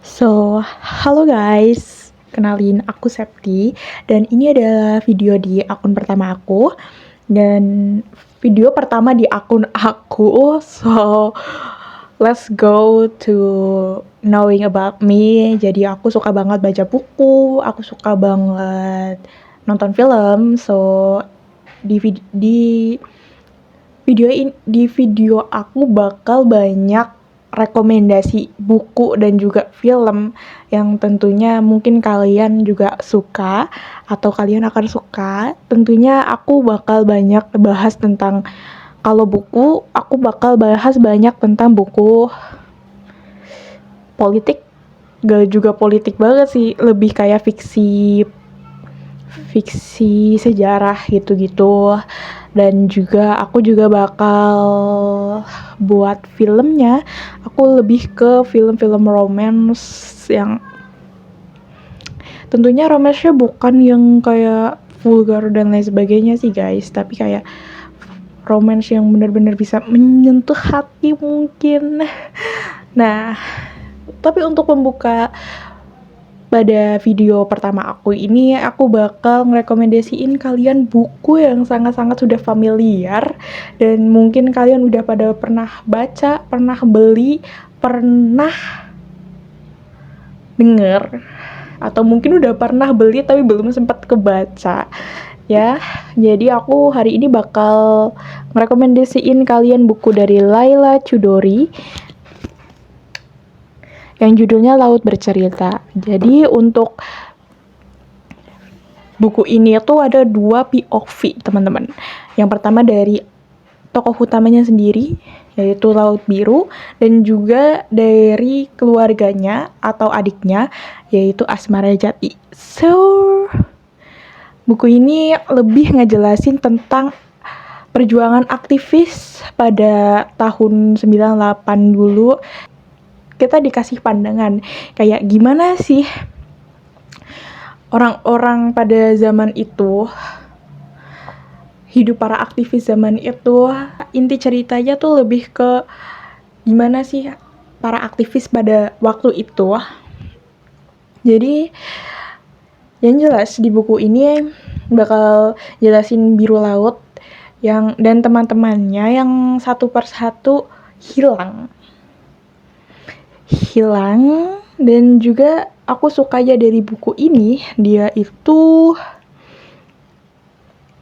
Halo guys, kenalin aku Septi dan ini adalah video di akun pertama aku dan video pertama di akun aku. Let's go to knowing about me. Jadi aku suka banget baca buku, aku suka banget nonton film. Di video aku bakal banyak rekomendasi buku dan juga film yang tentunya mungkin kalian juga suka atau kalian akan suka. Tentunya aku bakal banyak bahas tentang, kalau buku aku bakal bahas banyak tentang buku politik, gak juga politik banget sih, lebih kayak fiksi sejarah gitu-gitu. Dan juga aku juga bakal buat filmnya. Aku lebih ke film-film romance yang tentunya romance-nya bukan yang kayak vulgar dan lain sebagainya sih guys, tapi kayak romance yang benar-benar bisa menyentuh hati mungkin. Nah, tapi untuk membuka pada video pertama aku ini, aku bakal ngerekomendasiin kalian buku yang sangat-sangat sudah familiar dan mungkin kalian udah pada pernah baca, pernah beli, pernah denger, atau mungkin udah pernah beli tapi belum sempat kebaca ya. Jadi aku hari ini bakal ngerekomendasiin kalian buku dari Laila Chudori yang judulnya Laut Bercerita. Jadi untuk buku ini tuh ada 2 POV teman-teman. Yang pertama dari tokoh utamanya sendiri, yaitu Laut Biru, dan juga dari keluarganya atau adiknya, yaitu Asmara Jati. Buku ini lebih ngejelasin tentang perjuangan aktivis pada tahun 98 dulu. Kita dikasih pandangan kayak gimana sih orang-orang pada zaman itu, hidup para aktivis zaman itu. Inti ceritanya tuh lebih ke gimana sih para aktivis pada waktu itu. Jadi yang jelas di buku ini bakal jelasin biru laut dan teman-temannya yang satu persatu hilang. Dan juga aku sukanya dari buku ini, dia itu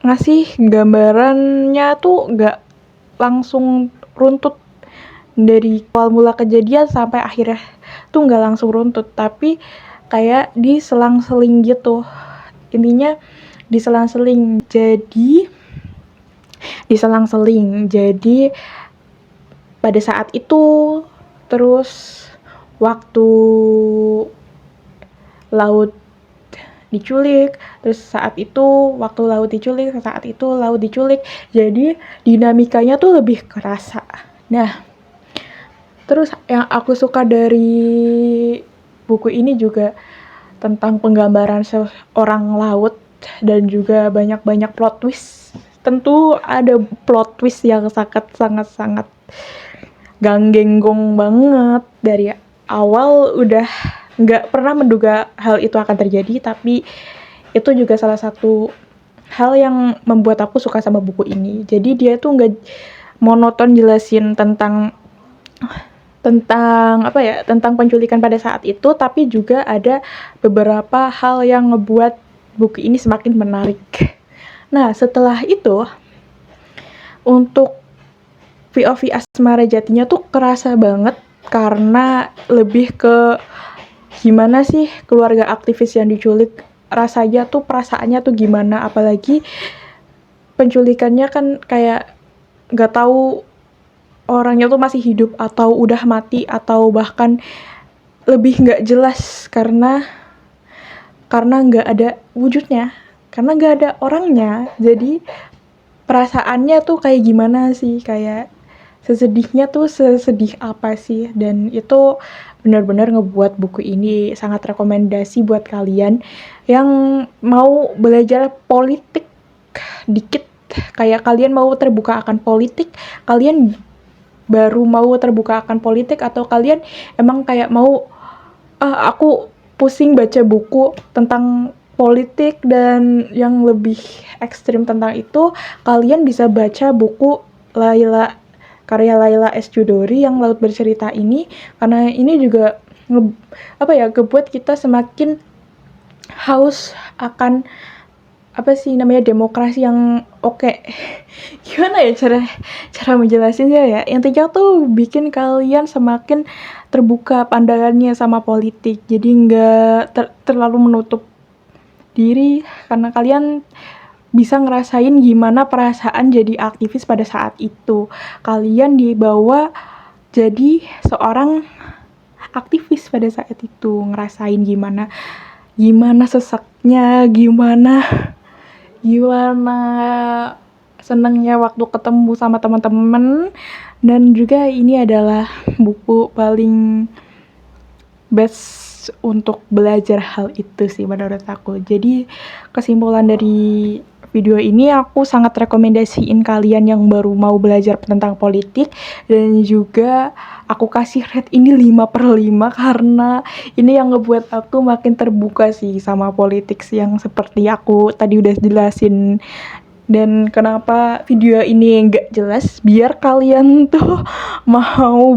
ngasih gambarannya tuh gak langsung runtut dari awal mula kejadian sampai akhirnya tuh gak langsung runtut, tapi kayak diselang-seling gitu. Intinya diselang-seling. Jadi pada saat itu, terus waktu laut diculik, terus saat itu waktu laut diculik, jadi dinamikanya tuh lebih kerasa. Nah, terus yang aku suka dari buku ini juga tentang penggambaran seorang laut dan juga banyak plot twist. Tentu ada plot twist yang sangat ganggenggong banget. Dari awal udah gak pernah menduga hal itu akan terjadi, tapi itu juga salah satu hal yang membuat aku suka sama buku ini. Jadi dia tuh gak monoton jelasin tentang penculikan pada saat itu, tapi juga ada beberapa hal yang ngebuat buku ini semakin menarik. Nah, setelah itu untuk POV Asmara Jatinya tuh kerasa banget karena lebih ke gimana sih keluarga aktivis yang diculik, rasanya tuh, perasaannya tuh gimana, apalagi penculikannya kan kayak gak tahu orangnya tuh masih hidup atau udah mati, atau bahkan lebih gak jelas karena gak ada wujudnya, karena gak ada orangnya. Jadi perasaannya tuh kayak gimana sih, kayak sesedihnya tuh sesedih apa sih. Dan itu benar-benar ngebuat buku ini sangat rekomendasi buat kalian yang mau belajar politik dikit, kayak kalian mau terbuka akan politik, kalian baru mau terbuka akan politik, atau kalian emang kayak mau aku pusing baca buku tentang politik dan yang lebih ekstrim tentang itu, kalian bisa baca buku karya Laila S. Chudori yang Laut Bercerita ini, karena ini juga ngebuat kita semakin haus akan demokrasi yang oke. Gimana ya cara menjelasinnya ya? Intinya tuh bikin kalian semakin terbuka pandangannya sama politik. Jadi nggak terlalu menutup diri, karena kalian bisa ngerasain gimana perasaan jadi aktivis pada saat itu. Kalian dibawa jadi seorang aktivis pada saat itu, ngerasain gimana sesaknya, gimana senangnya waktu ketemu sama teman-teman. Dan juga ini adalah buku paling best untuk belajar hal itu sih menurut aku. Jadi kesimpulan dari video ini, aku sangat rekomendasiin kalian yang baru mau belajar tentang politik, dan juga aku kasih rate ini 5/5 karena ini yang ngebuat aku makin terbuka sih sama politik yang seperti aku tadi udah jelasin. Dan kenapa video ini nggak jelas, biar kalian tuh mau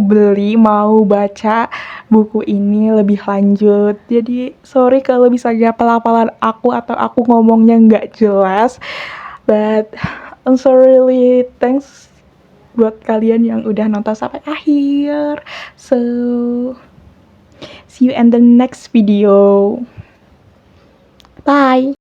baca buku ini lebih lanjut. Jadi sorry kalau misalnya pelafalan aku atau aku ngomongnya nggak jelas, but I'm so really thanks buat kalian yang udah nonton sampai akhir. So see you in the next video. Bye.